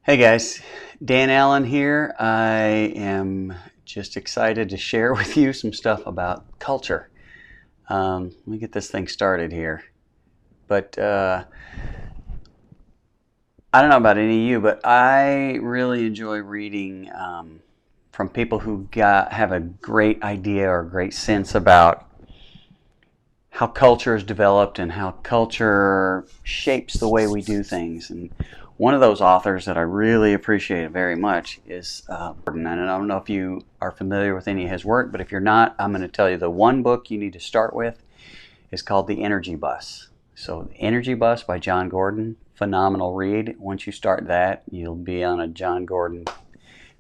Hey guys, Dan Allen here. I am just excited to share with you some stuff about culture. Let me get this thing started here. But I don't know about any of you, but I really enjoy reading from people who have a great idea or a great sense about how culture is developed and how culture shapes the way we do things. And one of those authors that I really appreciate very much is Gordon. And I don't know if you are familiar with any of his work, but if you're not, I'm going to tell you the one book you need to start with is called The Energy Bus. So The Energy Bus by John Gordon, phenomenal read. Once you start that, you'll be on a John Gordon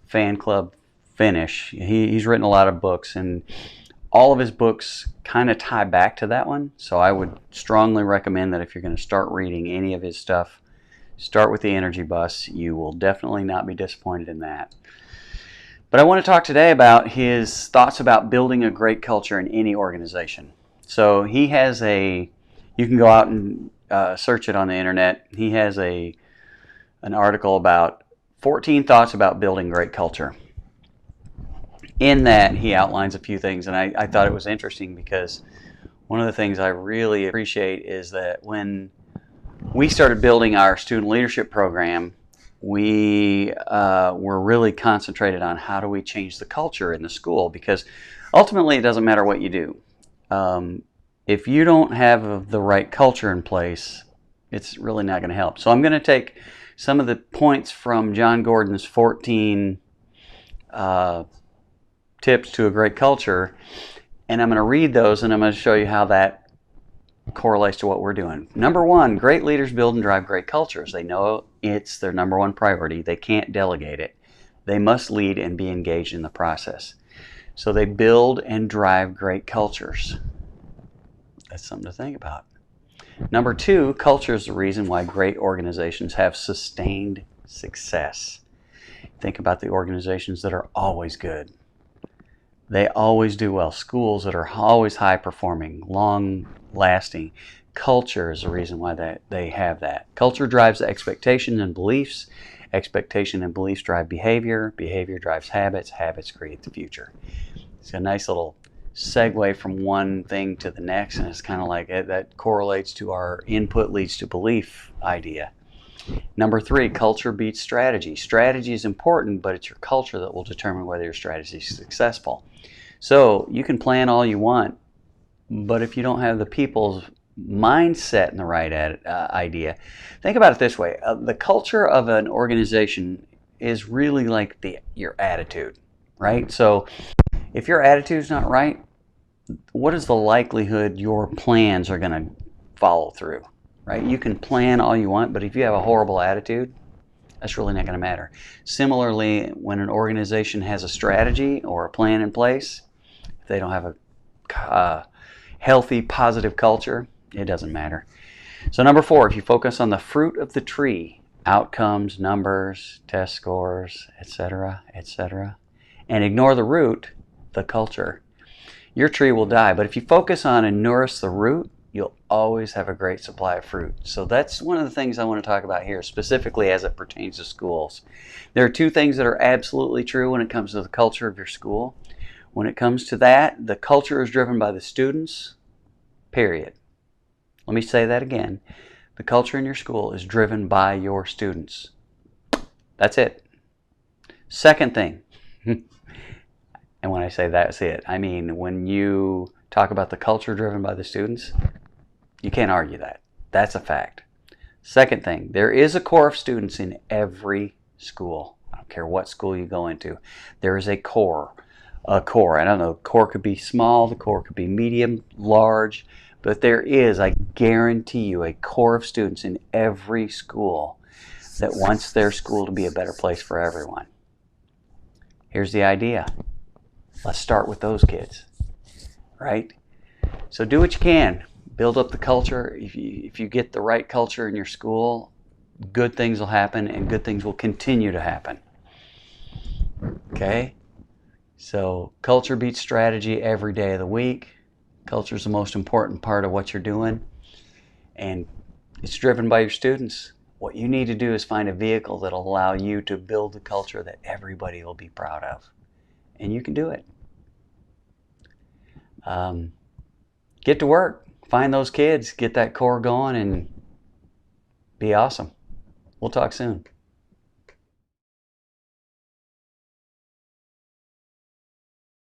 fan club finish. He's written a lot of books, and all of his books kind of tie back to that one. So I would strongly recommend that if you're going to start reading any of his stuff, start with The Energy Bus. You will definitely not be disappointed in that. But I want to talk today about his thoughts about building a great culture in any organization. So he has you can go out and search it on the internet. He has an article about 14 thoughts about building great culture. In that, he outlines a few things, and I thought it was interesting because one of the things I really appreciate is that when we started building our student leadership program, we were really concentrated on how do we change the culture in the school, because ultimately it doesn't matter what you do. If you don't have the right culture in place, it's really not going to help. So I'm going to take some of the points from John Gordon's 14 tips to a great culture, and I'm going to read those, and I'm going to show you how that correlates to what we're doing. Number one, great leaders build and drive great cultures. They know it's their number one priority. They can't delegate it. They must lead and be engaged in the process. So they build and drive great cultures. That's something to think about. Number two, culture is the reason why great organizations have sustained success. Think about the organizations that are always good. They always do well. Schools that are always high performing, long lasting. Culture is the reason why they have that. Culture drives expectations and beliefs. Expectation and beliefs drive behavior. Behavior drives habits. Habits create the future. It's a nice little segue from one thing to the next, and it's kind of like that correlates to our input leads to belief idea. Number three, culture beats strategy. Strategy is important, but it's your culture that will determine whether your strategy is successful. So you can plan all you want, but if you don't have the people's mindset and the right idea, think about it this way. The culture of an organization is really like your attitude, right? So if your attitude's not right, what is the likelihood your plans are going to follow through, right? You can plan all you want, but if you have a horrible attitude, that's really not going to matter. Similarly, when an organization has a strategy or a plan in place, if they don't have a healthy, positive culture, it doesn't matter. So number four, if you focus on the fruit of the tree, outcomes, numbers, test scores, etc., and ignore the root, the culture, your tree will die. But if you focus on and nourish the root, you'll always have a great supply of fruit. So that's one of the things I want to talk about here, specifically as it pertains to schools. There are two things that are absolutely true when it comes to the culture of your school. When it comes to that, the culture is driven by the students, period. Let me say that again. The culture in your school is driven by your students. That's it. Second thing, and when I say that's it, I mean when you talk about the culture driven by the students, you can't argue that. That's a fact. Second thing, there is a core of students in every school. I don't care what school you go into. There is a core. I don't know, the core could be small, the core could be medium, large, but there is, I guarantee you, a core of students in every school that wants their school to be a better place for everyone. Here's the idea. Let's start with those kids, right? So do what you can. Build up the culture. If you get the right culture in your school, good things will happen and good things will continue to happen. Okay? So culture beats strategy every day of the week. Culture is the most important part of what you're doing. And it's driven by your students. What you need to do is find a vehicle that'll allow you to build a culture that everybody will be proud of. And you can do it. Get to work. Find those kids. Get that core going and be awesome. We'll talk soon.